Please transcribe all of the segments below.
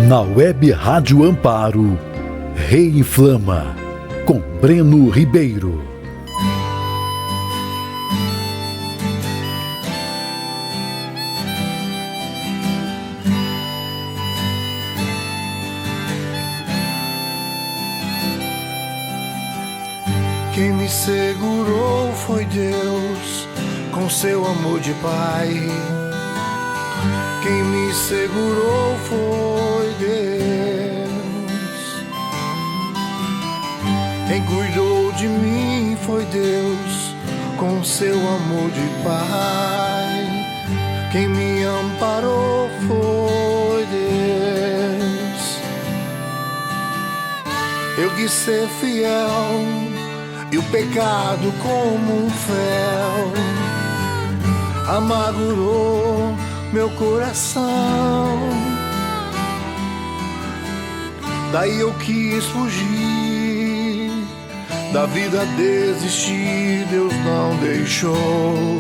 Na Web Rádio Amparo, Rei e Flama, com Breno Ribeiro. Quem me segurou foi Deus, com seu amor de Pai. Quem me segurou foi Deus. Quem cuidou de mim foi Deus, com seu amor de Pai. Quem me amparou foi Deus. Eu quis ser fiel e o pecado como um fel amargurou meu coração. Daí eu quis fugir, da vida desistir, Deus não deixou.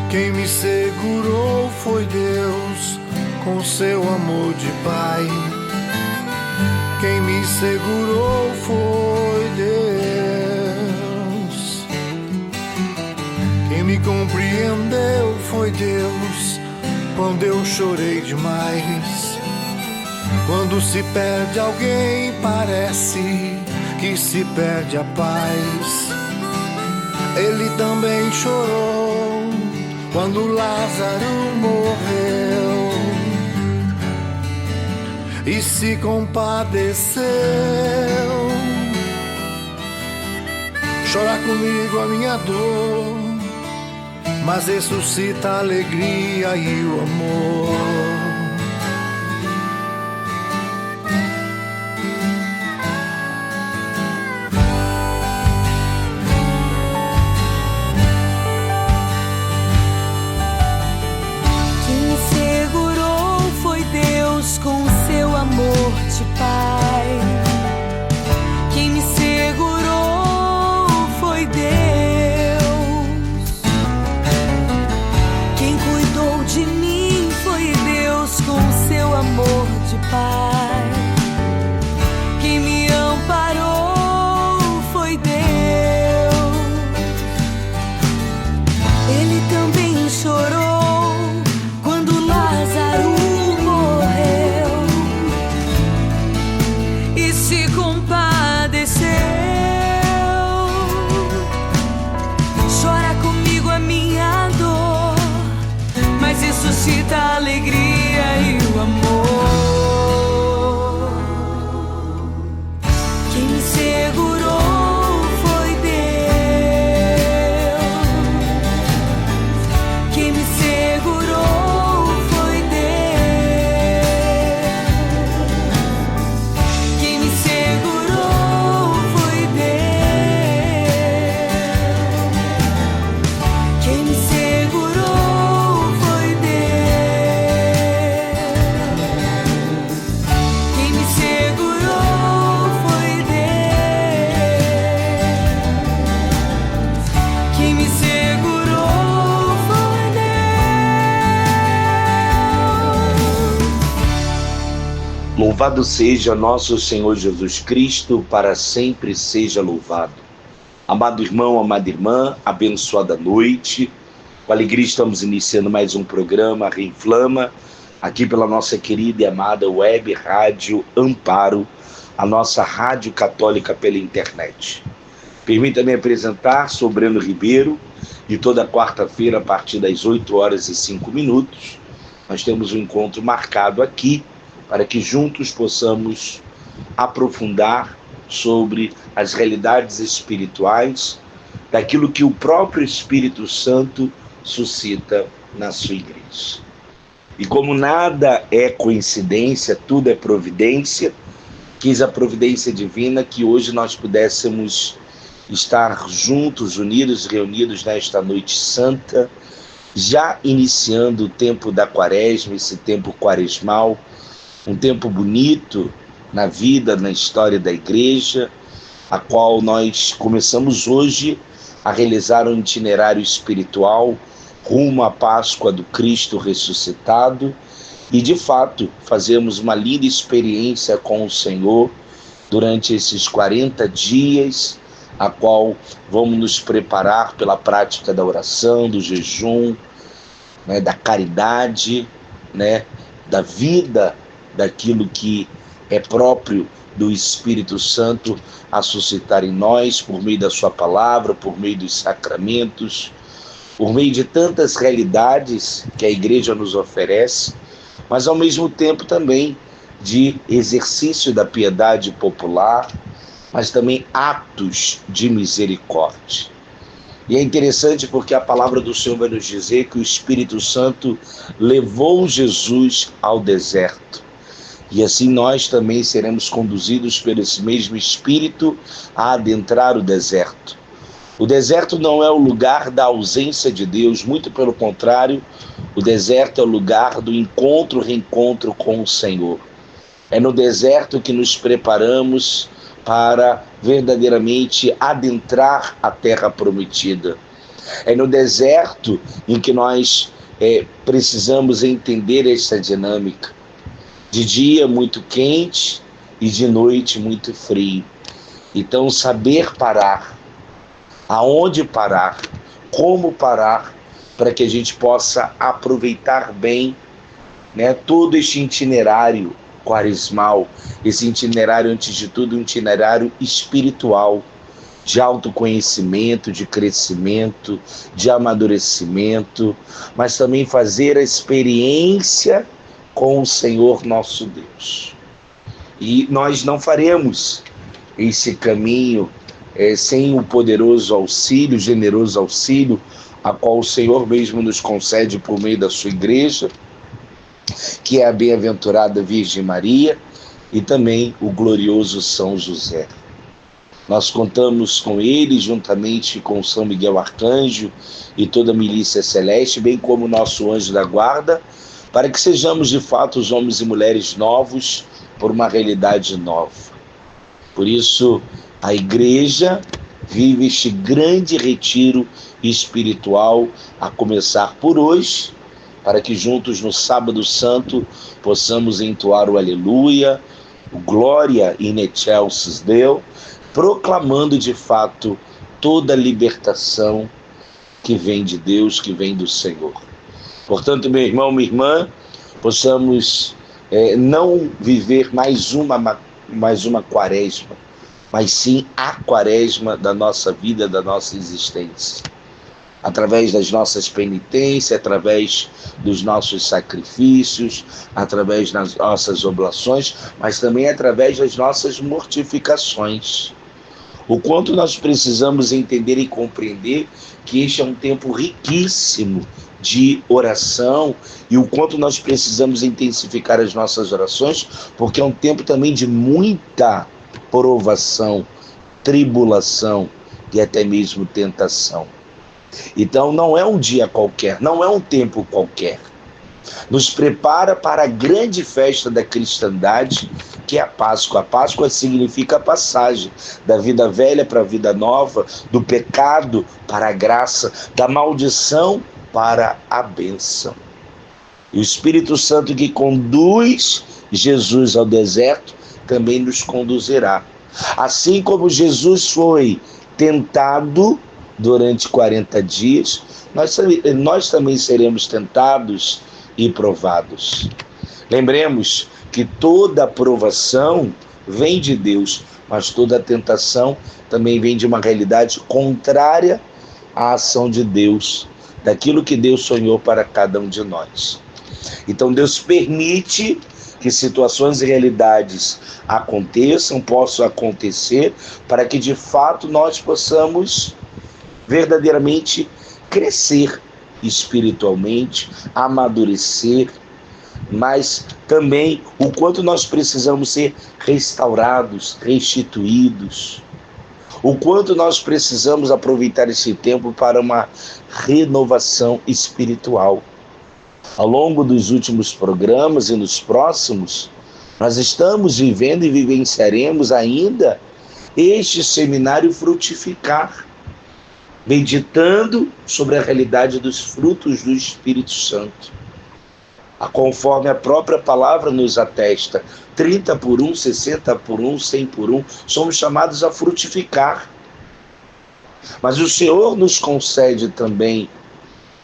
Quem me segurou foi Deus, com seu amor de Pai. Quem me segurou foi Deus. Quem me compreendeu foi Deus, quando eu chorei demais. Quando se perde alguém, parece que se perde a paz. Ele também chorou quando Lázaro morreu e se compadeceu. Chora comigo a minha dor, mas ressuscita a alegria e o amor. Pai, quem me segurou foi Deus. Quem cuidou de mim foi Deus, com seu amor de Pai. Quem me amparou foi Deus. Ele também chorou quando Lázaro se compadeceu. Chora comigo a minha dor, mas ressuscita a alegria e o amor. Quem me segurou foi Deus. Quem me segurou foi Deus. Louvado seja nosso Senhor Jesus Cristo, para sempre seja louvado. Amado irmão, amada irmã, abençoada noite. Com alegria estamos iniciando mais um programa Rei e Flama, aqui pela nossa querida e amada Web Rádio Amparo, a nossa rádio católica pela internet. Permita-me apresentar, sou Breno Ribeiro, e toda quarta-feira, a partir das 8h05, nós temos um encontro marcado aqui, para que juntos possamos aprofundar sobre as realidades espirituais daquilo que o próprio Espírito Santo suscita na sua igreja. E como nada é coincidência, tudo é providência, quis a providência divina que hoje nós pudéssemos estar juntos, unidos, reunidos nesta noite santa, já iniciando o tempo da quaresma, esse tempo quaresmal, um tempo bonito na vida, na história da igreja, a qual nós começamos hoje a realizar um itinerário espiritual rumo à Páscoa do Cristo ressuscitado, e de fato fazermos uma linda experiência com o Senhor durante esses 40 dias, a qual vamos nos preparar pela prática da oração, do jejum, né, da caridade, né, da vida, daquilo que é próprio do Espírito Santo a suscitar em nós, por meio da sua palavra, por meio dos sacramentos, por meio de tantas realidades que a igreja nos oferece, mas ao mesmo tempo também de exercício da piedade popular, mas também atos de misericórdia. E é interessante porque a palavra do Senhor vai nos dizer que o Espírito Santo levou Jesus ao deserto. E assim nós também seremos conduzidos por esse mesmo Espírito a adentrar o deserto. O deserto não é o lugar da ausência de Deus, muito pelo contrário, o deserto é o lugar do encontro, reencontro com o Senhor. É no deserto que nos preparamos para verdadeiramente adentrar a terra prometida. É no deserto em que nós precisamos entender essa dinâmica. De dia muito quente e de noite muito frio. Então saber parar, aonde parar, como parar, para que a gente possa aproveitar bem, né, todo este itinerário quaresmal, esse itinerário, antes de tudo, um itinerário espiritual, de autoconhecimento, de crescimento, de amadurecimento, mas também fazer a experiência com o Senhor nosso Deus. E nós não faremos esse caminho sem o poderoso auxílio, generoso auxílio, a qual o Senhor mesmo nos concede por meio da sua igreja, que é a bem-aventurada Virgem Maria e também o glorioso São José. Nós contamos com ele, juntamente com São Miguel Arcanjo e toda a milícia celeste, bem como o nosso anjo da guarda, para que sejamos de fato os homens e mulheres novos por uma realidade nova. Por isso, a igreja vive este grande retiro espiritual, a começar por hoje, para que juntos no Sábado Santo possamos entoar o Aleluia, o Glória in excelsis Deo, proclamando de fato toda a libertação que vem de Deus, que vem do Senhor. Portanto, meu irmão, minha irmã, possamos não viver mais uma quaresma, mas sim a quaresma da nossa vida, da nossa existência. Através das nossas penitências, através dos nossos sacrifícios, através das nossas oblações, mas também através das nossas mortificações. O quanto nós precisamos entender e compreender que este é um tempo riquíssimo de oração e o quanto nós precisamos intensificar as nossas orações, porque é um tempo também de muita provação, tribulação e até mesmo tentação. Então não é um dia qualquer, não é um tempo qualquer. Nos prepara para a grande festa da cristandade, que é a Páscoa. A Páscoa significa a passagem da vida velha para a vida nova, do pecado para a graça, da maldição para a bênção. E o Espírito Santo que conduz Jesus ao deserto também nos conduzirá. Assim como Jesus foi tentado durante 40 dias, nós também seremos tentados e provados. Lembremos que toda provação vem de Deus, mas toda tentação também vem de uma realidade contrária à ação de Deus, daquilo que Deus sonhou para cada um de nós. Então Deus permite que situações e realidades aconteçam, possam acontecer, para que de fato nós possamos verdadeiramente crescer espiritualmente, amadurecer, mas também o quanto nós precisamos ser restaurados, restituídos, o quanto nós precisamos aproveitar esse tempo para uma renovação espiritual. Ao longo dos últimos programas e nos próximos, nós estamos vivendo e vivenciaremos ainda este seminário Frutificar, meditando sobre a realidade dos frutos do Espírito Santo. Conforme a própria palavra nos atesta, 30 por 1, 60 por 1, 100 por 1, somos chamados a frutificar. Mas o Senhor nos concede também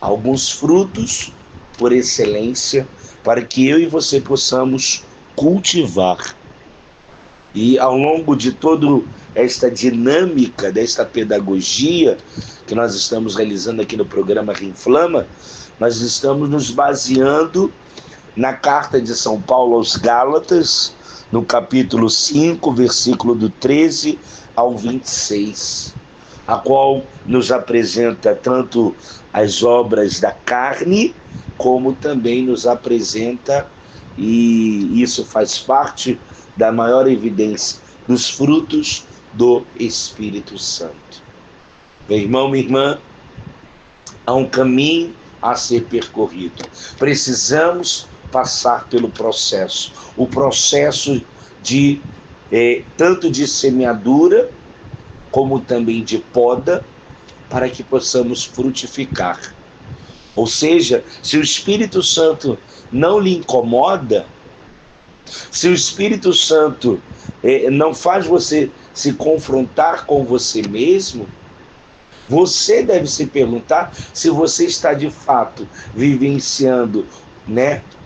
alguns frutos por excelência, para que eu e você possamos cultivar. E ao longo de toda esta dinâmica, desta pedagogia que nós estamos realizando aqui no programa Reinflama, nós estamos nos baseando na carta de São Paulo aos Gálatas, no capítulo 5, versículo do 13 ao 26, a qual nos apresenta tanto as obras da carne, como também nos apresenta, e isso faz parte da maior evidência, dos frutos do Espírito Santo. Meu irmão, minha irmã, há um caminho a ser percorrido. Precisamos passar pelo processo. O processo de tanto de semeadura, como também de poda, para que possamos frutificar. Ou seja, se o Espírito Santo não lhe incomoda, se o Espírito Santo não faz você se confrontar com você mesmo, você deve se perguntar se você está de fato vivenciando,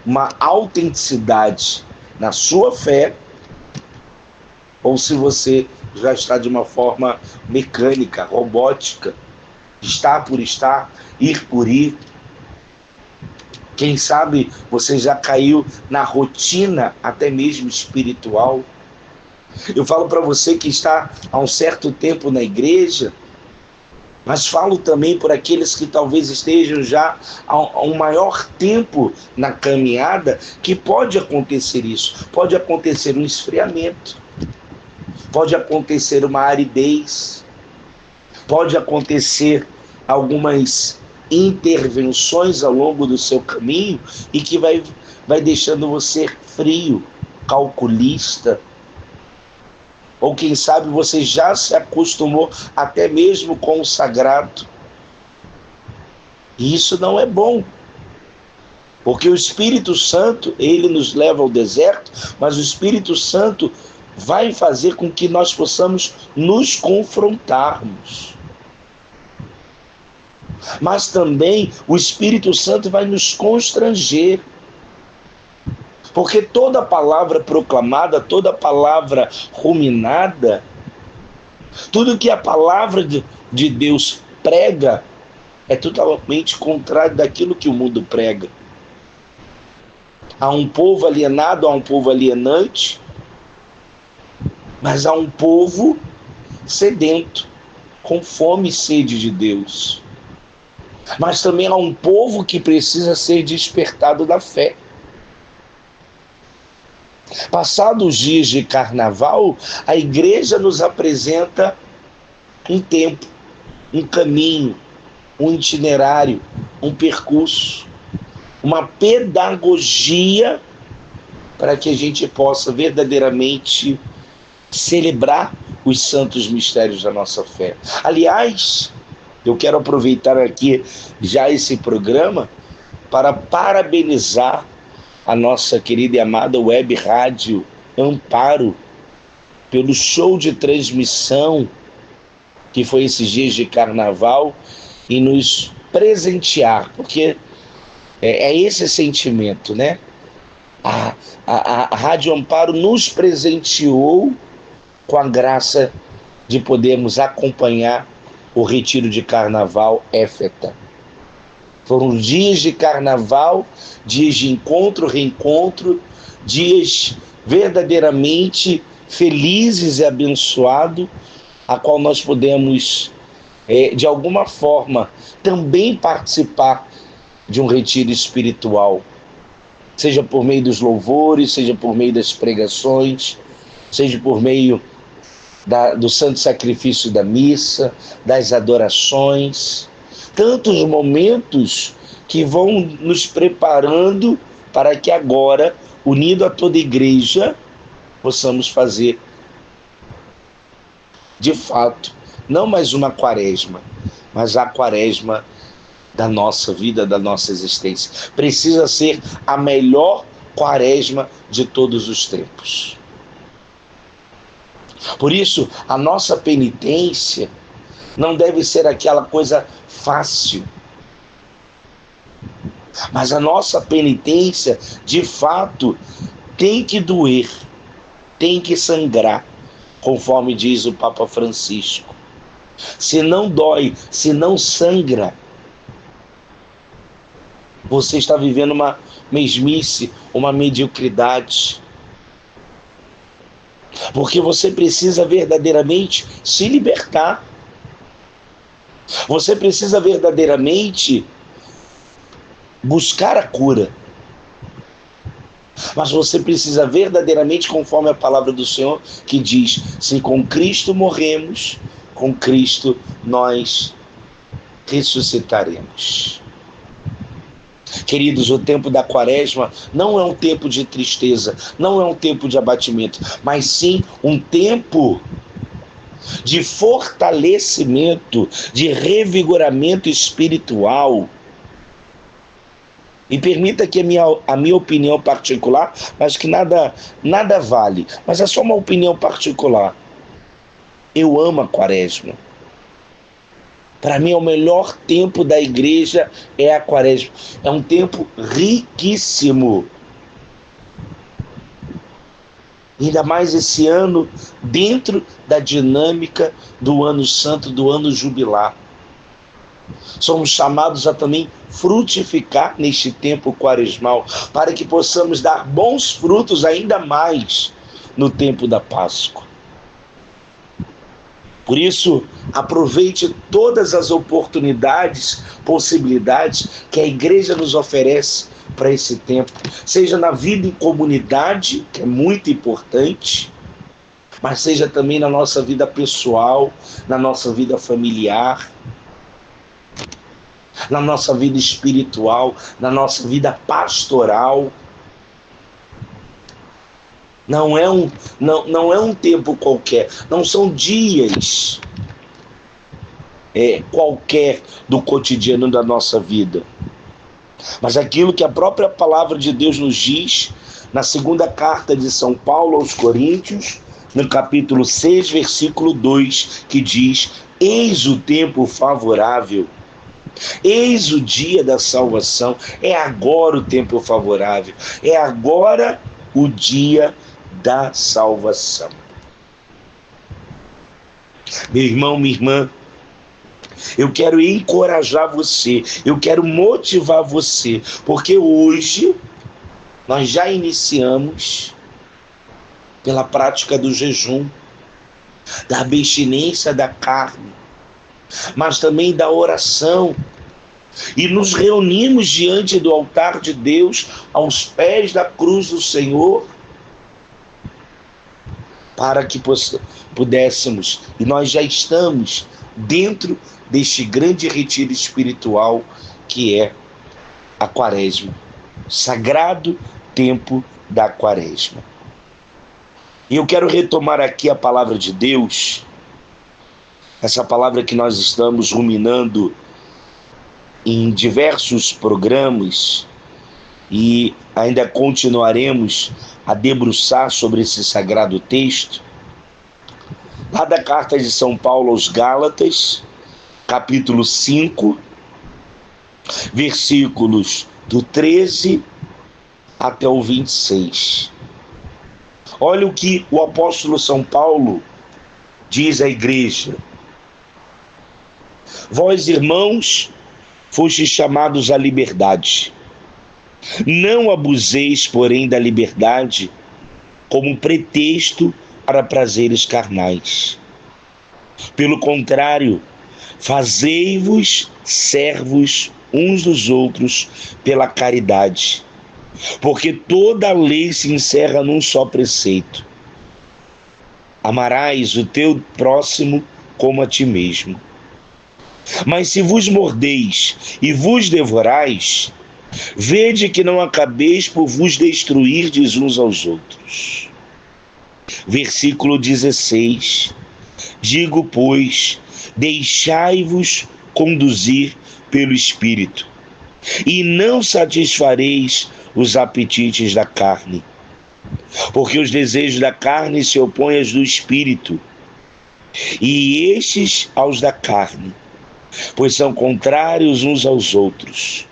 uma autenticidade na sua fé, ou se você já está de uma forma mecânica, robótica, estar por estar, ir por ir. Quem sabe você já caiu na rotina, até mesmo espiritual. Eu falo para você que está há um certo tempo na igreja, mas falo também por aqueles que talvez estejam já há um maior tempo na caminhada, que pode acontecer isso. Pode acontecer um esfriamento, pode acontecer uma aridez, pode acontecer algumas intervenções ao longo do seu caminho e que vai deixando você frio, calculista. Ou quem sabe você já se acostumou até mesmo com o sagrado. E isso não é bom. Porque o Espírito Santo, ele nos leva ao deserto, mas o Espírito Santo vai fazer com que nós possamos nos confrontarmos. Mas também o Espírito Santo vai nos constranger. Porque toda palavra proclamada, toda palavra ruminada, tudo que a palavra de Deus prega é totalmente contrário daquilo que o mundo prega. Há um povo alienado, há um povo alienante, mas há um povo sedento, com fome e sede de Deus. Mas também há um povo que precisa ser despertado da fé. Passados os dias de carnaval, a igreja nos apresenta um tempo, um caminho, um itinerário, um percurso, uma pedagogia para que a gente possa verdadeiramente celebrar os santos mistérios da nossa fé. Aliás, eu quero aproveitar aqui já esse programa para parabenizar a nossa querida e amada web rádio Amparo pelo show de transmissão que foi esses dias de carnaval e nos presentear, porque é esse sentimento, né? A Rádio Amparo nos presenteou com a graça de podermos acompanhar o retiro de carnaval Éfeta. Foram dias de carnaval, dias de encontro, reencontro, dias verdadeiramente felizes e abençoados, a qual nós podemos, de alguma forma, também participar de um retiro espiritual, seja por meio dos louvores, seja por meio das pregações, seja por meio do santo sacrifício da missa, das adorações, tantos momentos que vão nos preparando para que agora, unido a toda a igreja, possamos fazer, de fato, não mais uma quaresma, mas a quaresma da nossa vida, da nossa existência. Precisa ser a melhor quaresma de todos os tempos. Por isso, a nossa penitência não deve ser aquela coisa fácil. Mas a nossa penitência, de fato, tem que doer, tem que sangrar, conforme diz o Papa Francisco. Se não dói, se não sangra, você está vivendo uma mesmice, uma mediocridade. Porque você precisa verdadeiramente se libertar. Você precisa verdadeiramente buscar a cura. Mas você precisa verdadeiramente, conforme a palavra do Senhor, que diz: se com Cristo morremos, com Cristo nós ressuscitaremos. Queridos, o tempo da quaresma não é um tempo de tristeza, não é um tempo de abatimento, mas sim um tempo de fortalecimento, de revigoramento espiritual. E permita que a minha opinião particular, mas que nada vale, mas é só uma opinião particular. Eu amo a quaresma. Para mim, o melhor tempo da igreja é a quaresma. É um tempo riquíssimo. Ainda mais esse ano, dentro da dinâmica do ano santo, do ano jubilar. Somos chamados a também frutificar neste tempo quaresmal, para que possamos dar bons frutos ainda mais no tempo da Páscoa. Por isso, aproveite todas as oportunidades, possibilidades que a igreja nos oferece para esse tempo, seja na vida em comunidade, que é muito importante, mas seja também na nossa vida pessoal, na nossa vida familiar, na nossa vida espiritual, na nossa vida pastoral. Não é um tempo qualquer, não são dias qualquer do cotidiano da nossa vida. Mas aquilo que a própria palavra de Deus nos diz, na segunda carta de São Paulo aos Coríntios, no capítulo 6, versículo 2, que diz: eis o tempo favorável, eis o dia da salvação, é agora o tempo favorável, é agora o dia da salvação. Meu irmão, minha irmã, eu quero encorajar você, eu quero motivar você, porque hoje nós já iniciamos pela prática do jejum, da abstinência da carne, mas também da oração, e nos reunimos diante do altar de Deus, aos pés da cruz do Senhor, para que pudéssemos, e nós já estamos dentro deste grande retiro espiritual que é a quaresma, sagrado tempo da quaresma. E eu quero retomar aqui a palavra de Deus, essa palavra que nós estamos ruminando em diversos programas, e ainda continuaremos a debruçar sobre esse sagrado texto, lá da carta de São Paulo aos Gálatas, capítulo 5, versículos do 13 até o 26. Olha o que o apóstolo São Paulo diz à igreja: vós, irmãos, fostes chamados à liberdade. Não abuseis, porém, da liberdade como pretexto para prazeres carnais. Pelo contrário, fazei-vos servos uns dos outros pela caridade, porque toda a lei se encerra num só preceito: amarás o teu próximo como a ti mesmo. Mas se vos mordeis e vos devorais, vede que não acabeis por vos destruirdes uns aos outros. Versículo 16. Digo, pois, deixai-vos conduzir pelo Espírito, e não satisfareis os apetites da carne, porque os desejos da carne se opõem aos do Espírito, e estes aos da carne, pois são contrários uns aos outros.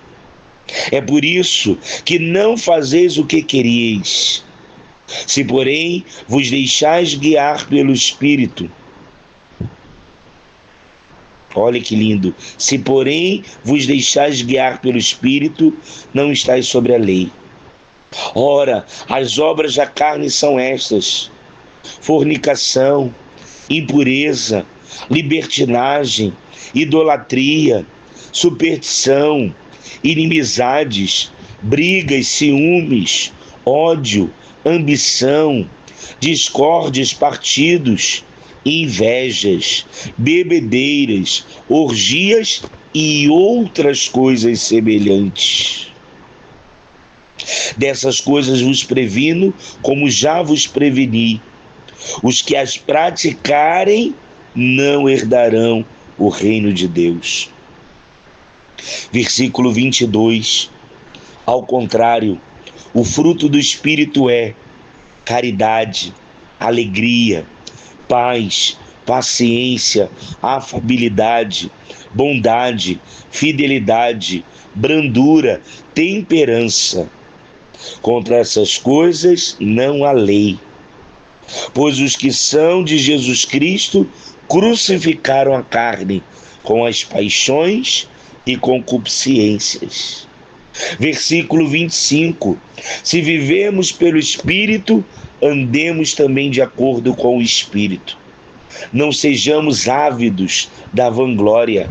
É por isso que não fazeis o que queríeis. Se, porém, vos deixais guiar pelo Espírito, olha que lindo, se, porém, vos deixais guiar pelo Espírito, não estáis sobre a lei. Ora, as obras da carne são estas: fornicação, impureza, libertinagem, idolatria, superstição, inimizades, brigas, ciúmes, ódio, ambição, discórdias, partidos, invejas, bebedeiras, orgias e outras coisas semelhantes. Dessas coisas vos previno, como já vos preveni. Os que as praticarem não herdarão o reino de Deus. Versículo 22. Ao contrário, o fruto do Espírito é caridade, alegria, paz, paciência, afabilidade, bondade, fidelidade, brandura, temperança. Contra essas coisas não há lei. Pois os que são de Jesus Cristo crucificaram a carne com as paixões e concupiscências. Versículo 25. Se vivemos pelo Espírito, andemos também de acordo com o Espírito. Não sejamos ávidos da vanglória,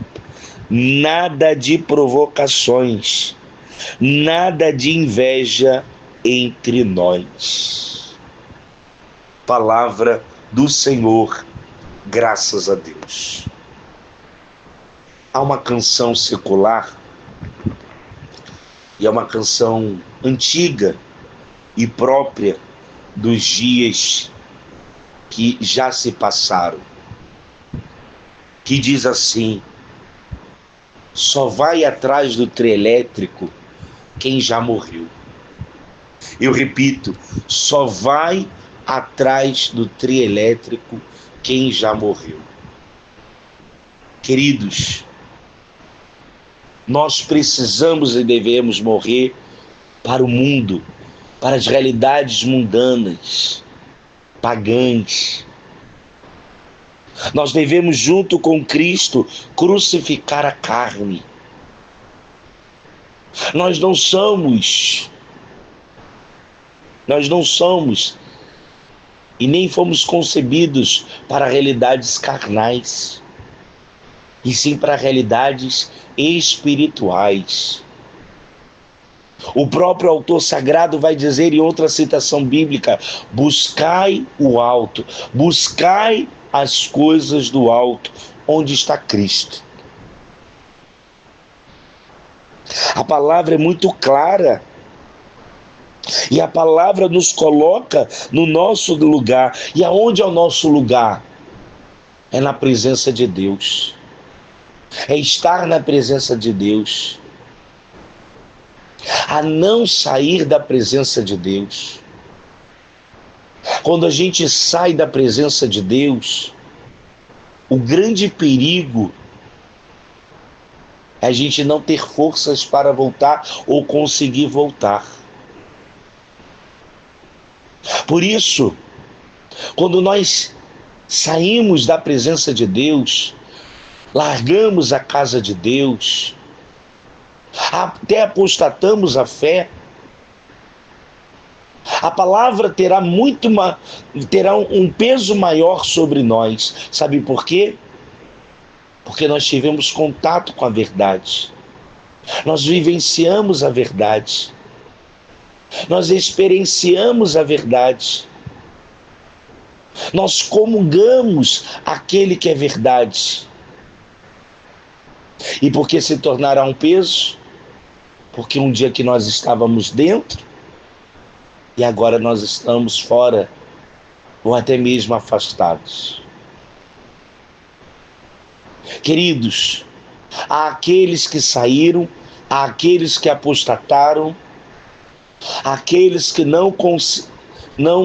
nada de provocações, nada de inveja entre nós. Palavra do Senhor, graças a Deus. Há uma canção secular, e é uma canção antiga e própria dos dias que já se passaram, que diz assim: só vai atrás do trio elétrico quem já morreu. Eu repito, só vai atrás do trio elétrico quem já morreu. Queridos, nós precisamos e devemos morrer para o mundo, para as realidades mundanas, pagãs. Nós devemos, junto com Cristo, crucificar a carne. Nós não somos e nem fomos concebidos para realidades carnais, e sim para realidades espirituais. O próprio autor sagrado vai dizer em outra citação bíblica: buscai o alto, buscai as coisas do alto, onde está Cristo. A palavra é muito clara, e a palavra nos coloca no nosso lugar. E aonde é o nosso lugar? É na presença de Deus. É estar na presença de Deus. A não sair da presença de Deus. Quando a gente sai da presença de Deus, o grande perigo é a gente não ter forças para voltar ou conseguir voltar. Por isso, quando nós saímos da presença de Deus, largamos a casa de Deus, até apostatamos a fé, a palavra terá um peso maior sobre nós. Sabe por quê? Porque nós tivemos contato com a verdade. Nós vivenciamos a verdade. Nós experienciamos a verdade. Nós comungamos aquele que é verdade. E por que se tornará um peso? Porque um dia que nós estávamos dentro, e agora nós estamos fora, ou até mesmo afastados. Queridos, àqueles que saíram, àqueles que apostataram, àqueles que não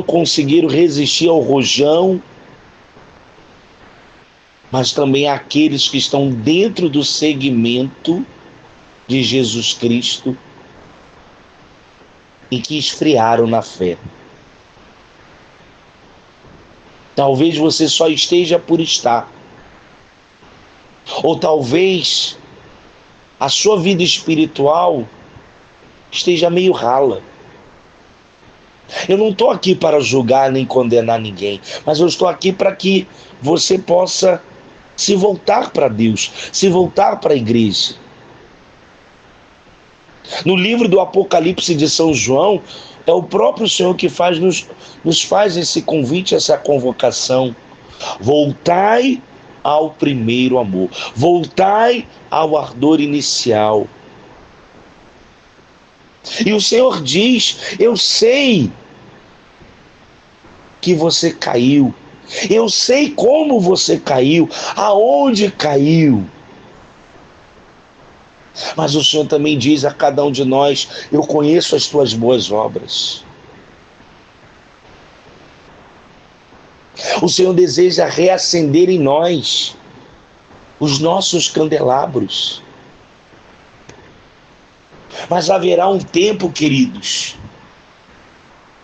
conseguiram resistir ao rojão, mas também àqueles que estão dentro do segmento de Jesus Cristo e que esfriaram na fé. Talvez você só esteja por estar. Ou talvez a sua vida espiritual esteja meio rala. Eu não estou aqui para julgar nem condenar ninguém, mas eu estou aqui para que você possa se voltar para Deus, se voltar para a igreja. No livro do Apocalipse de São João, é o próprio Senhor que nos faz esse convite, essa convocação. Voltai ao primeiro amor. Voltai ao ardor inicial. E o Senhor diz: eu sei que você caiu. Eu sei como você caiu, aonde caiu. Mas o Senhor também diz a cada um de nós: eu conheço as tuas boas obras. O Senhor deseja reacender em nós os nossos candelabros. Mas haverá um tempo, queridos,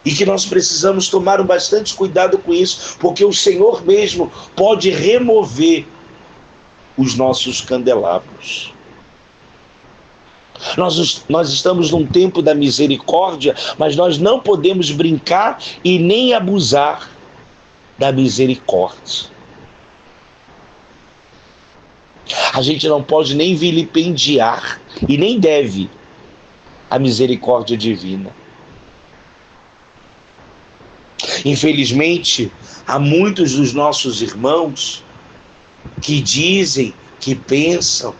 e que nós precisamos tomar bastante cuidado com isso, porque o Senhor mesmo pode remover os nossos candelabros. Nós estamos num tempo da misericórdia, mas nós não podemos brincar e nem abusar da misericórdia. A gente não pode nem vilipendiar e nem deve a misericórdia divina. Infelizmente, há muitos dos nossos irmãos que dizem, que pensam: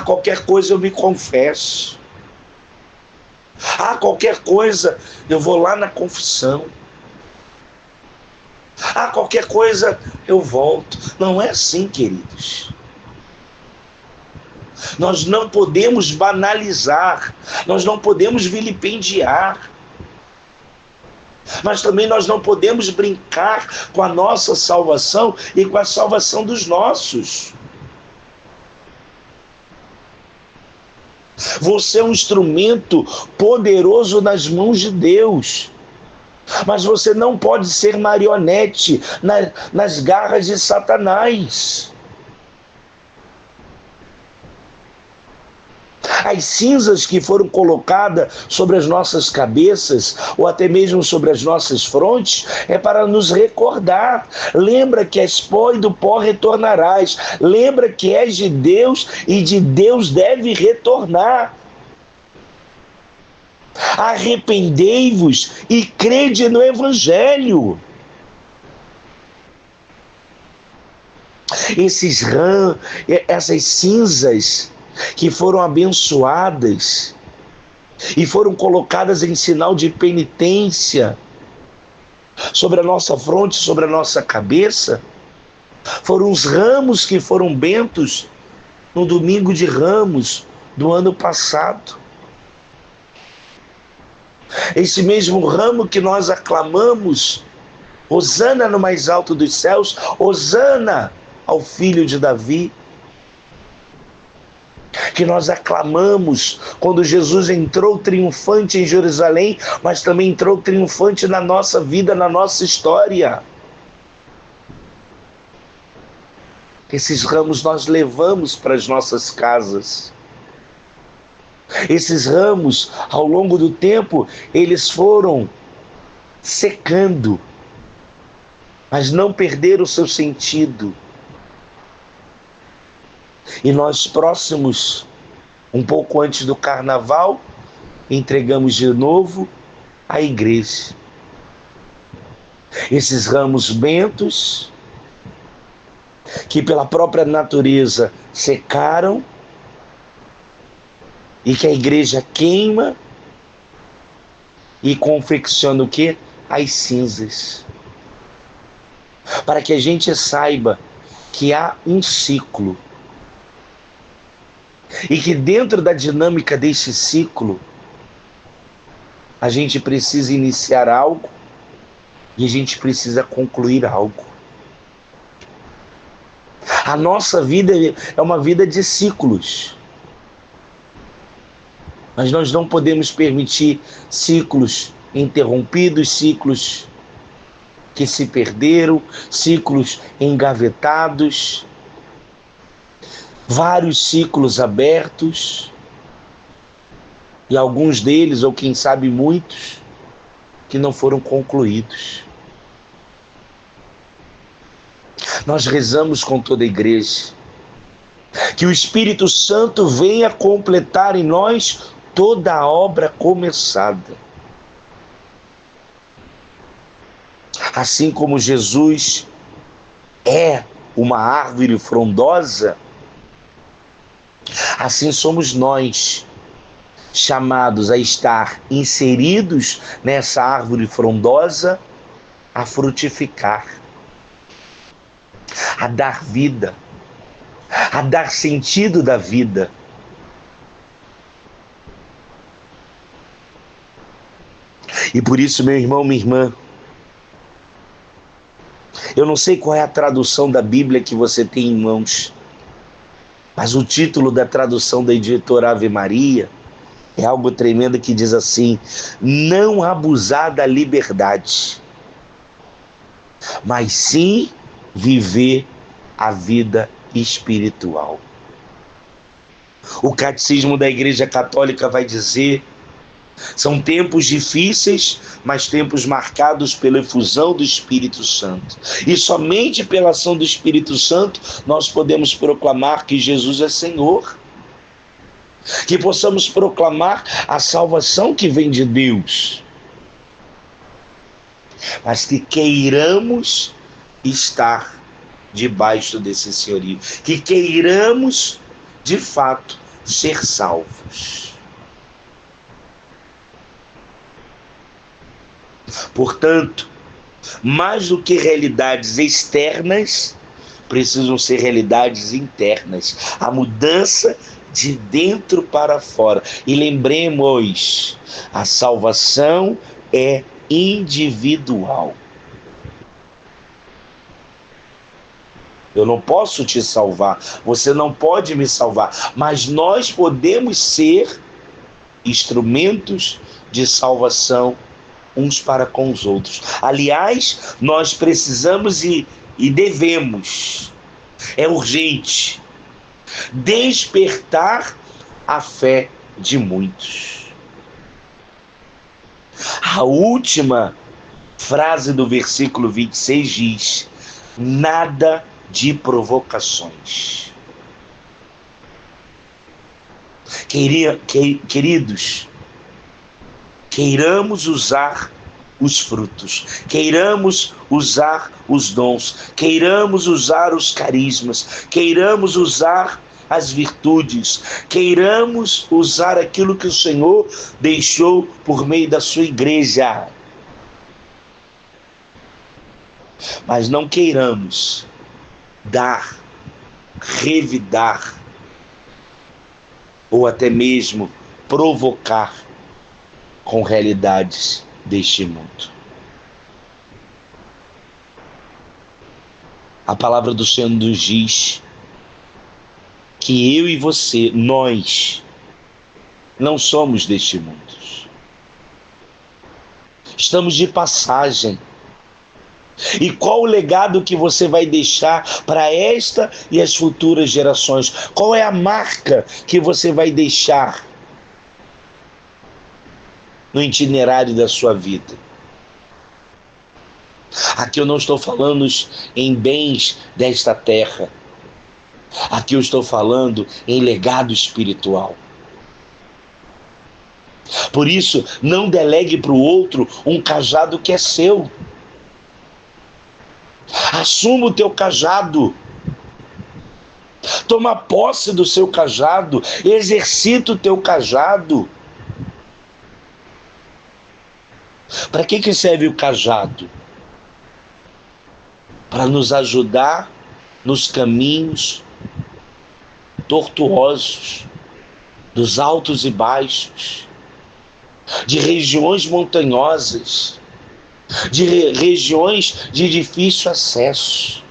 qualquer coisa eu me confesso. Qualquer coisa eu vou lá na confissão. Qualquer coisa eu volto. Não é assim, queridos. Nós não podemos banalizar, nós não podemos vilipendiar, mas também nós não podemos brincar com a nossa salvação e com a salvação dos nossos. Você é um instrumento poderoso nas mãos de Deus, mas você não pode ser marionete nas garras de Satanás. As cinzas que foram colocadas sobre as nossas cabeças, ou até mesmo sobre as nossas frontes, é para nos recordar. Lembra que és pó e do pó retornarás. Lembra que és de Deus e de Deus deve retornar. Arrependei-vos e crede no Evangelho. Essas cinzas que foram abençoadas e foram colocadas em sinal de penitência sobre a nossa fronte, sobre a nossa cabeça, foram os ramos que foram bentos no domingo de Ramos do ano passado. Esse mesmo ramo que nós aclamamos: Hosana no mais alto dos céus, Hosana ao filho de Davi, que nós aclamamos quando Jesus entrou triunfante em Jerusalém, mas também entrou triunfante na nossa vida, na nossa história. Esses ramos nós levamos para as nossas casas. Esses ramos, ao longo do tempo, eles foram secando, mas não perderam o seu sentido. E nós próximos, um pouco antes do carnaval, entregamos de novo à igreja. Esses ramos bentos, que pela própria natureza secaram, e que a igreja queima e confecciona o quê? As cinzas. Para que a gente saiba que há um ciclo. E que dentro da dinâmica deste ciclo, a gente precisa iniciar algo e a gente precisa concluir algo. A nossa vida é uma vida de ciclos. Mas nós não podemos permitir ciclos interrompidos, ciclos que se perderam, ciclos engavetados, vários ciclos abertos, e alguns deles, ou quem sabe muitos, que não foram concluídos. Nós rezamos com toda a igreja que o Espírito Santo venha completar em nós toda a obra começada. Assim como Jesus é uma árvore frondosa, assim somos nós, chamados a estar inseridos nessa árvore frondosa, a frutificar, a dar vida, a dar sentido da vida. E por isso, meu irmão, minha irmã, eu não sei qual é a tradução da Bíblia que você tem em mãos, mas o título da tradução da editora Ave Maria é algo tremendo que diz assim: não abusar da liberdade, mas sim viver a vida espiritual. O Catecismo da Igreja Católica vai dizer: são tempos difíceis, mas tempos marcados pela efusão do Espírito Santo. E somente pela ação do Espírito Santo nós podemos proclamar que Jesus é Senhor. Que possamos proclamar a salvação que vem de Deus. Mas que queiramos estar debaixo desse senhorio. Que queiramos, de fato, ser salvos. Portanto, mais do que realidades externas, precisam ser realidades internas. A mudança de dentro para fora. E lembremos, a salvação é individual. Eu não posso te salvar, você não pode me salvar, mas nós podemos ser instrumentos de salvação uns para com os outros. Aliás, nós precisamos e devemos, é urgente, despertar a fé de muitos. A última frase do versículo 26 diz: nada de provocações. Queridos, queiramos usar os frutos, queiramos usar os dons, queiramos usar os carismas, queiramos usar as virtudes, queiramos usar aquilo que o Senhor deixou por meio da sua igreja. Mas não queiramos dar, revidar, ou até mesmo provocar com realidades deste mundo. A palavra do Senhor nos diz que eu e você, nós, não somos deste mundo. Estamos de passagem. E qual o legado que você vai deixar para esta e as futuras gerações? Qual é a marca que você vai deixar no itinerário da sua vida? Aqui eu não estou falando em bens desta terra. Aqui eu estou falando em legado espiritual. Por isso, não delegue para o outro um cajado que é seu. Assuma o teu cajado. Toma posse do seu cajado. Exercita o teu cajado. Para que serve o cajado? Para nos ajudar nos caminhos tortuosos, dos altos e baixos, de regiões montanhosas, de regiões de difícil acesso,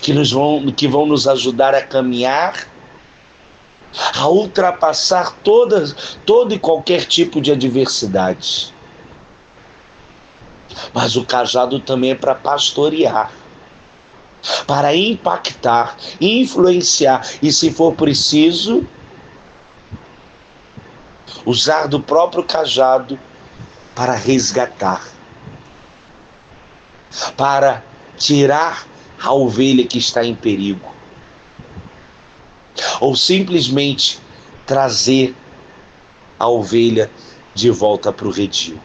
que vão nos ajudar a caminhar, a ultrapassar todo e qualquer tipo de adversidade. Mas o cajado também é para pastorear, para impactar, influenciar e, se for preciso, usar do próprio cajado para resgatar, para tirar a ovelha que está em perigo, ou simplesmente trazer a ovelha de volta para o redil.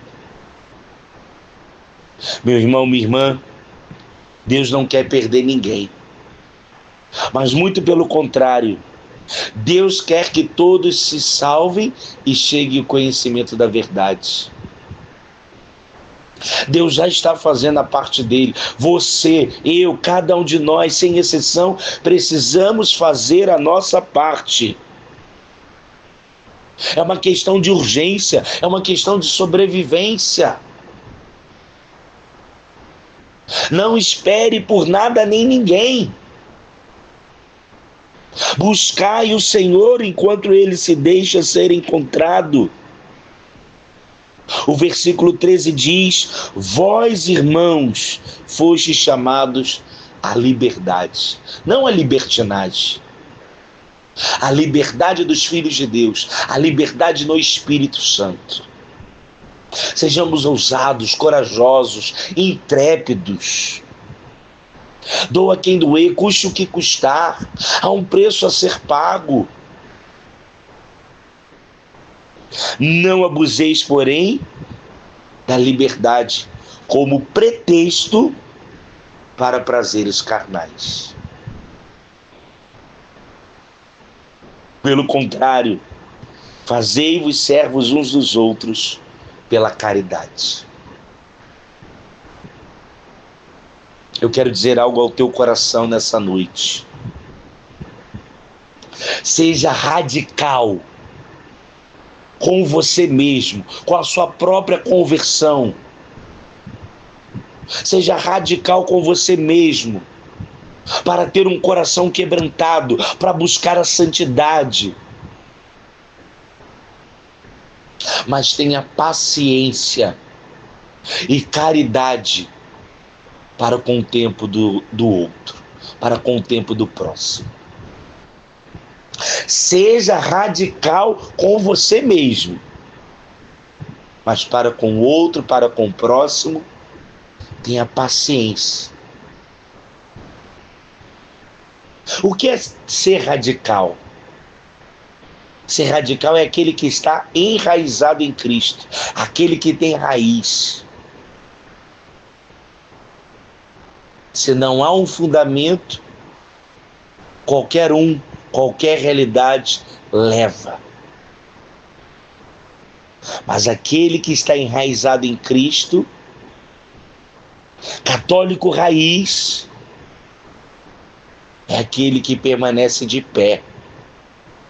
Meu irmão, minha irmã, Deus não quer perder ninguém, mas muito pelo contrário, Deus quer que todos se salvem e cheguem ao conhecimento da verdade. Deus já está fazendo a parte dele. Você, eu, cada um de nós, sem exceção, precisamos fazer a nossa parte. É uma questão de urgência, é uma questão de sobrevivência. Não espere por nada nem ninguém. Buscai o Senhor enquanto ele se deixa ser encontrado. O versículo 13 diz: vós, irmãos, fostes chamados à liberdade, não à libertinagem. A liberdade dos filhos de Deus, a liberdade no Espírito Santo. Sejamos ousados, corajosos, intrépidos. Doa quem doer, custe o que custar, há um preço a ser pago. Não abuseis, porém, da liberdade como pretexto para prazeres carnais. Pelo contrário, fazei-vos servos uns dos outros pela caridade. Eu quero dizer algo ao teu coração nessa noite. Seja radical com você mesmo, com a sua própria conversão. Seja radical com você mesmo, para ter um coração quebrantado, para buscar a santidade. Mas tenha paciência e caridade para com o tempo do outro, para com o tempo do próximo. Seja radical com você mesmo, mas para com o outro, para com o próximo, tenha paciência. O que é ser radical? Ser radical é aquele que está enraizado em Cristo, aquele que tem raiz. Se não há um fundamento, qualquer realidade leva. Mas aquele que está enraizado em Cristo, católico raiz, é aquele que permanece de pé,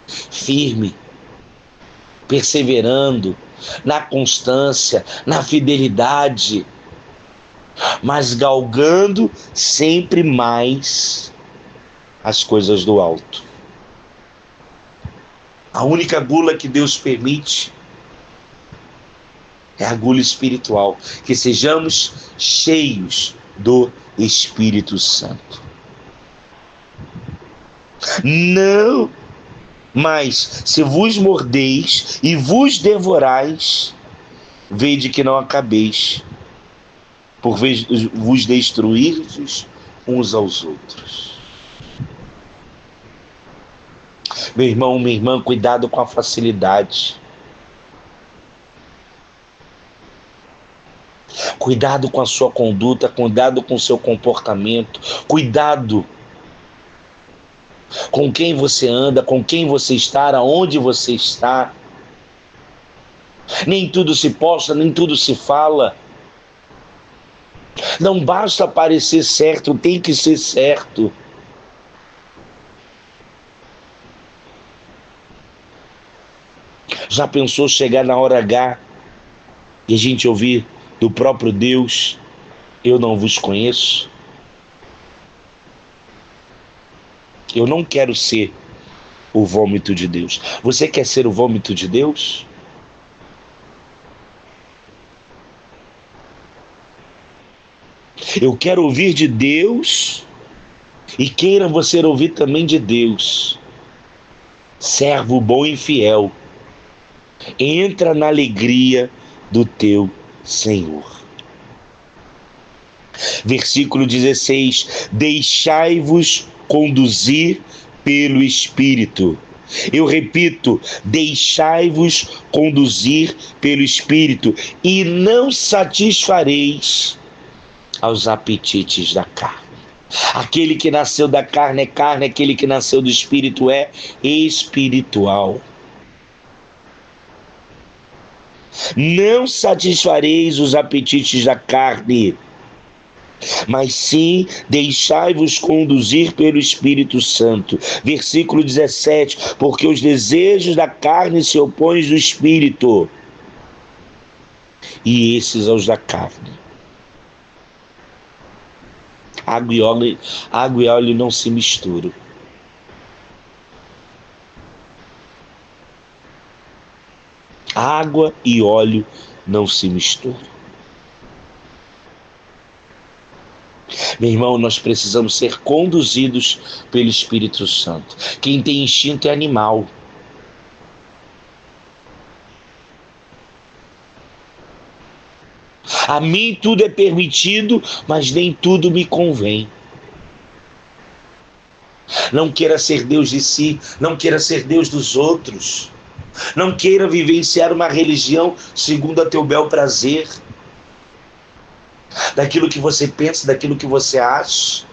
firme, perseverando na constância, na fidelidade, mas galgando sempre mais as coisas do alto. A única gula que Deus permite é a gula espiritual, que sejamos cheios do Espírito Santo. Não, mas se vos mordeis e vos devorais, vede que não acabeis, por vos destruir-vos uns aos outros. Meu irmão, minha irmã, cuidado com a facilidade. Cuidado com a sua conduta, cuidado com o seu comportamento, cuidado com quem você anda, com quem você está, aonde você está. Nem tudo se posta, nem tudo se fala. Não basta parecer certo, tem que ser certo. Já pensou chegar na hora H e a gente ouvir do próprio Deus: eu não vos conheço? Eu não quero ser o vômito de Deus. Você quer ser o vômito de Deus? Eu quero ouvir de Deus e queira você ouvir também de Deus. Servo bom e fiel, entra na alegria do teu Senhor. Versículo 16: deixai-vos conduzir pelo Espírito. Eu repito, deixai-vos conduzir pelo Espírito e não satisfareis aos apetites da carne. Aquele que nasceu da carne é carne, aquele que nasceu do Espírito é espiritual. Não satisfareis os apetites da carne, mas sim deixai-vos conduzir pelo Espírito Santo. Versículo 17: porque os desejos da carne se opõem do Espírito, e esses aos da carne. Água e óleo não se misturam. Água e óleo não se misturam. Meu irmão, nós precisamos ser conduzidos pelo Espírito Santo. Quem tem instinto é animal. A mim tudo é permitido, mas nem tudo me convém. Não queira ser Deus de si, não queira ser Deus dos outros. Não queira vivenciar uma religião segundo a teu bel prazer, daquilo que você pensa, daquilo que você acha.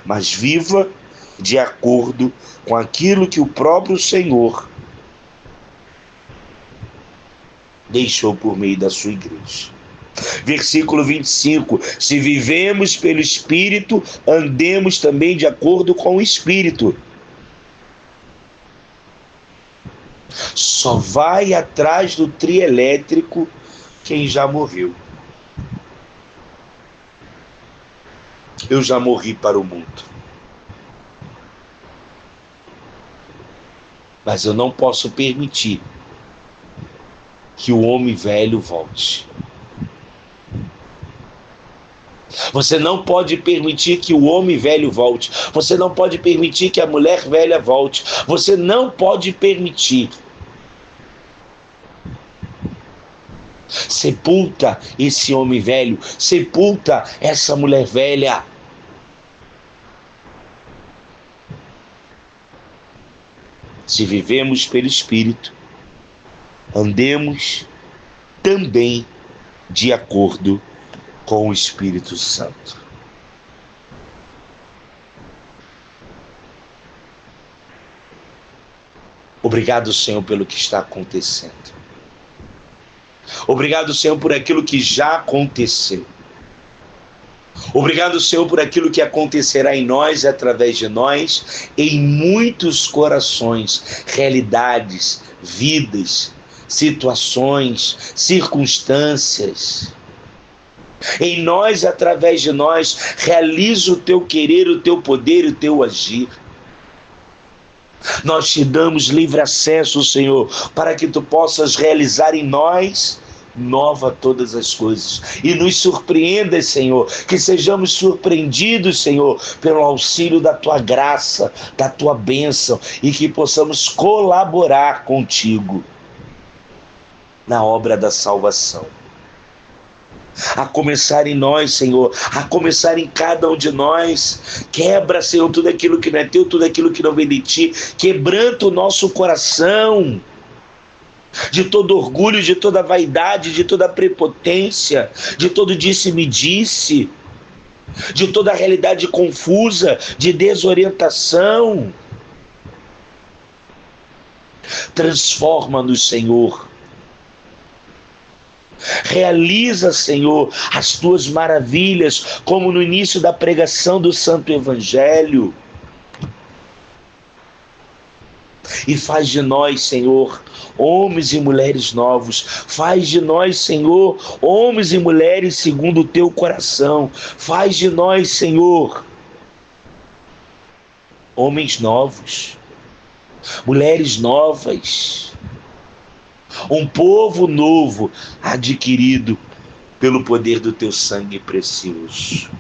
Mas viva de acordo com aquilo que o próprio Senhor deixou por meio da sua igreja. Versículo 25: se vivemos pelo Espírito, andemos também de acordo com o Espírito. Só vai atrás do trio elétrico quem já morreu. Eu já morri para o mundo, mas eu não posso permitir que o homem velho volte. Você não pode permitir que o homem velho volte. Você não pode permitir que a mulher velha volte. Você não pode permitir. Sepulta esse homem velho. Sepulta essa mulher velha. Se vivemos pelo Espírito, andemos também de acordo com o Espírito Santo. Obrigado, Senhor, pelo que está acontecendo. Obrigado, Senhor, por aquilo que já aconteceu. Obrigado, Senhor, por aquilo que acontecerá em nós e através de nós, em muitos corações, realidades, vidas, situações, circunstâncias. Em nós e através de nós, realiza o teu querer, o teu poder e o teu agir. Nós te damos livre acesso, Senhor, para que tu possas realizar em nós nova todas as coisas. E nos surpreenda, Senhor, que sejamos surpreendidos, Senhor, pelo auxílio da tua graça, da tua bênção, e que possamos colaborar contigo na obra da salvação. A começar em nós, Senhor, a começar em cada um de nós. Quebra, Senhor, tudo aquilo que não é teu, tudo aquilo que não vem de ti. Quebranta o nosso coração de todo orgulho, de toda vaidade, de toda prepotência, de todo disse-me-disse, de toda realidade confusa, de desorientação. Transforma-nos, Senhor. Realiza, Senhor, as tuas maravilhas, como no início da pregação do Santo Evangelho. E faz de nós, Senhor, homens e mulheres novos. Faz de nós, Senhor, homens e mulheres segundo o teu coração. Faz de nós, Senhor, homens novos, mulheres novas, um povo novo adquirido pelo poder do teu sangue precioso.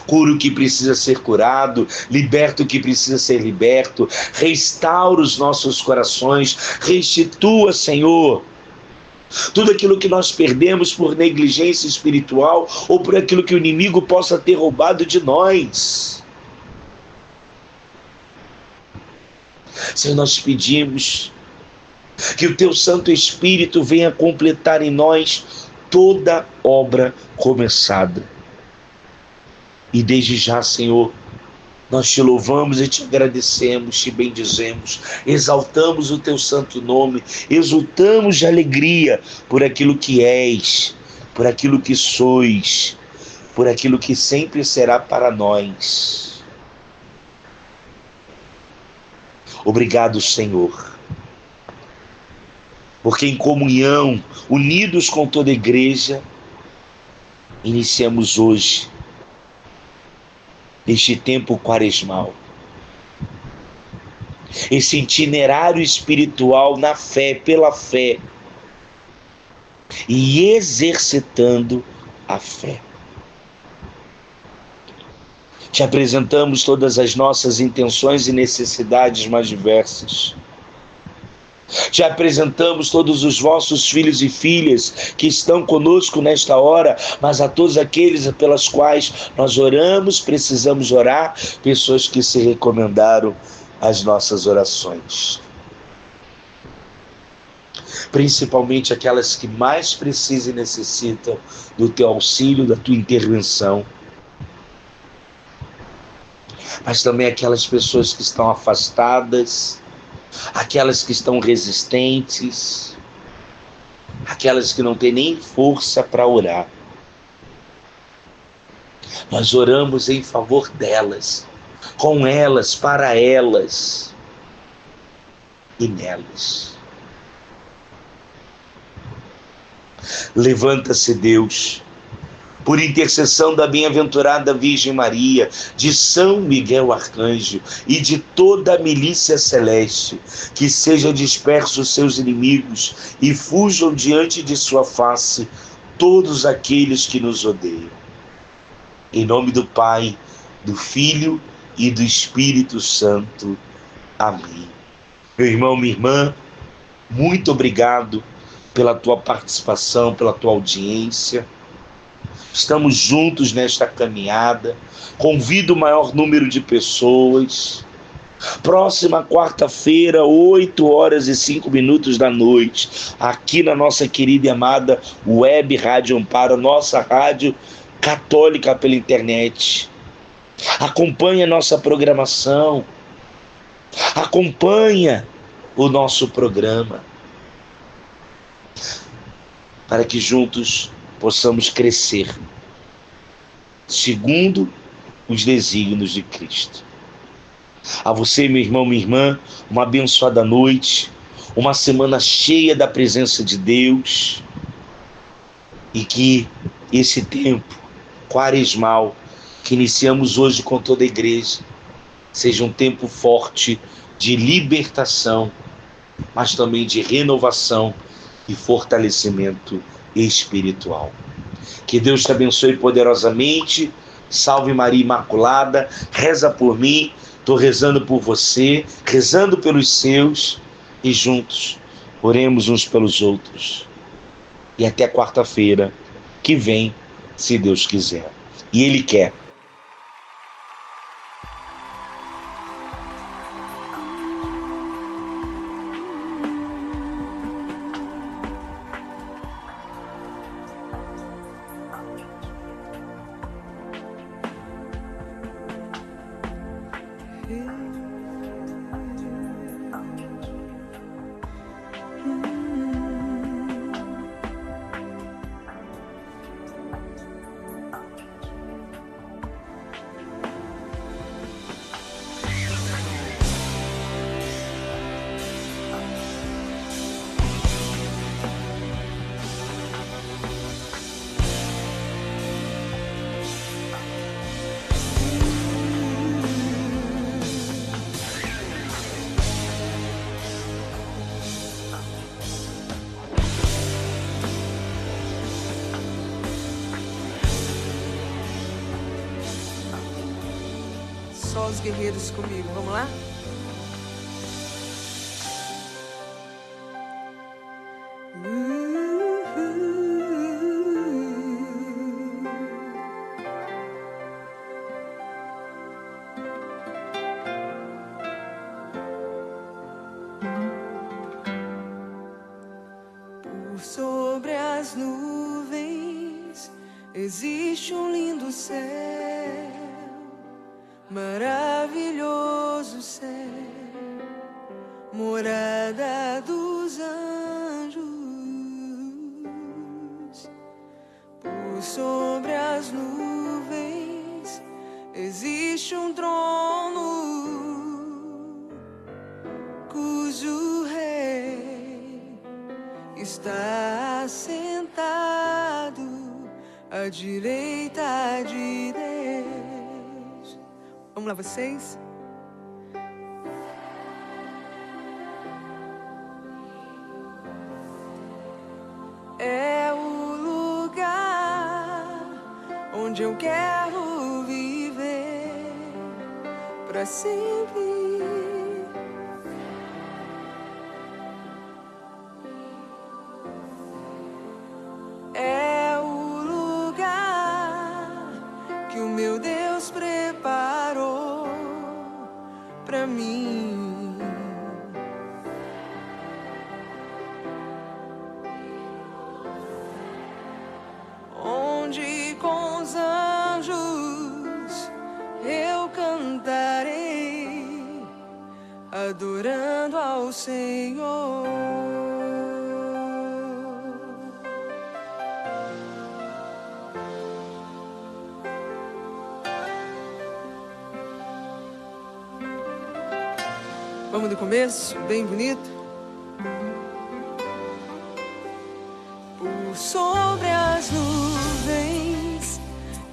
Cura o que precisa ser curado, liberta o que precisa ser liberto, restaura os nossos corações, restitua, Senhor, tudo aquilo que nós perdemos por negligência espiritual ou por aquilo que o inimigo possa ter roubado de nós. Senhor, nós pedimos que o teu Santo Espírito venha completar em nós toda obra começada. E desde já, Senhor, nós te louvamos e te agradecemos, te bendizemos, exaltamos o teu santo nome, exultamos de alegria por aquilo que és, por aquilo que sois, por aquilo que sempre será para nós. Obrigado, Senhor, porque em comunhão, unidos com toda a igreja, iniciamos hoje este tempo quaresmal, esse itinerário espiritual na fé, pela fé, e exercitando a fé. Te apresentamos todas as nossas intenções e necessidades mais diversas. Te apresentamos todos os vossos filhos e filhas que estão conosco nesta hora, mas a todos aqueles pelas quais nós oramos, precisamos orar, pessoas que se recomendaram às nossas orações. Principalmente aquelas que mais precisam e necessitam do teu auxílio, da tua intervenção. Mas também aquelas pessoas que estão afastadas, aquelas que estão resistentes, aquelas que não têm nem força para orar. Nós oramos em favor delas, com elas, para elas e nelas. Levanta-se, Deus, por intercessão da bem-aventurada Virgem Maria, de São Miguel Arcanjo e de toda a milícia celeste, que seja disperso os seus inimigos e fujam diante de sua face todos aqueles que nos odeiam. Em nome do Pai, do Filho e do Espírito Santo. Amém. Meu irmão, minha irmã, muito obrigado pela tua participação, pela tua audiência. Estamos juntos nesta caminhada. Convido o maior número de pessoas. Próxima quarta-feira, 8h05 da noite, aqui na nossa querida e amada Web Rádio Amparo, nossa rádio católica pela internet. Acompanhe a nossa programação. Acompanha o nosso programa, para que juntos possamos crescer segundo os desígnios de Cristo. A você, meu irmão, minha irmã, uma abençoada noite, uma semana cheia da presença de Deus, e que esse tempo quaresmal que iniciamos hoje com toda a igreja seja um tempo forte de libertação, mas também de renovação e fortalecimento espiritual. Que Deus te abençoe poderosamente. Salve Maria Imaculada. Reza por mim, estou rezando por você, rezando pelos seus, e juntos oremos uns pelos outros. E até quarta-feira que vem, se Deus quiser. E Ele quer. só os guerreiros comigo. Vamos lá? Por sobre as nuvens existe um lindo céu, maravilhoso céu, morada dos anjos. Por sobre as nuvens existe um trono cujo rei está sentado à direita de Deus. Vamos lá, vocês? É o lugar onde eu quero viver para sempre. É o lugar que o meu Deus preparou para mim. Onde com os anjos eu cantarei, adorando ao Senhor. Vamos do começo, bem bonito. Por sobre as nuvens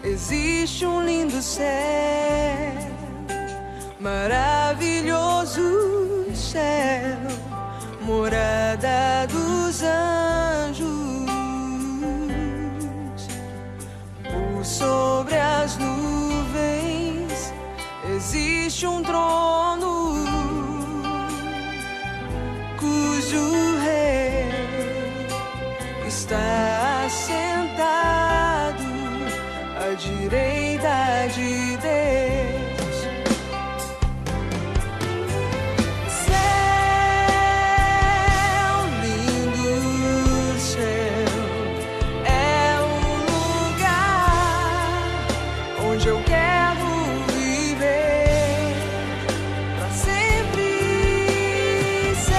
existe um lindo céu, maravilhoso céu, morada dos anjos. Por sobre as nuvens existe um trono cujo rei está sentado à direita de Deus. Céu, lindo céu, é um lugar onde eu quero viver para sempre. Céu,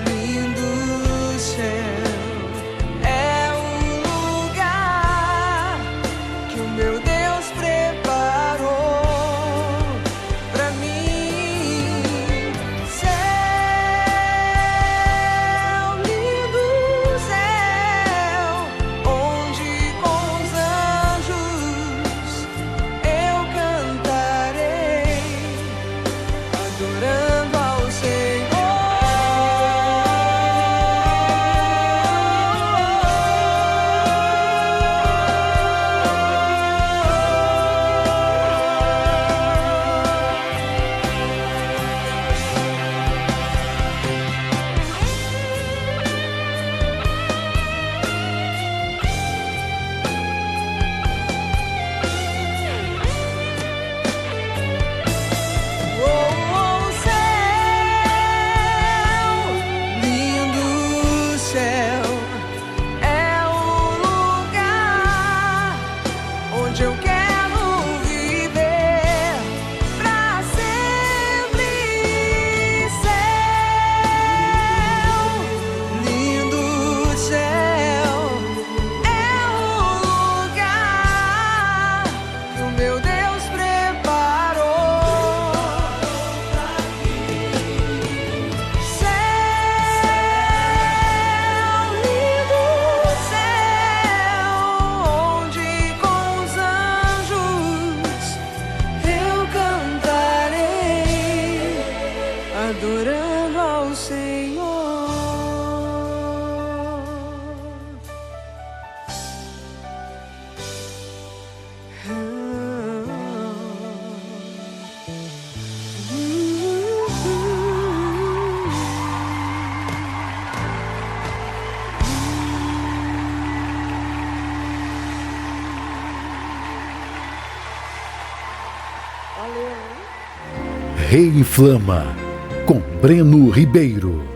lindo céu, é um lugar que o meu Deus preparou pra mim. Céu, lindo céu, onde com os anjos eu cantarei, adorando ao eu quero viver pra sempre. Céu, lindo céu, é um lugar que o meu Deus preparou. Céu, lindo céu, onde com os anjos eu cantarei, adorando ao Senhor. Rei e Flama, com Breno Ribeiro.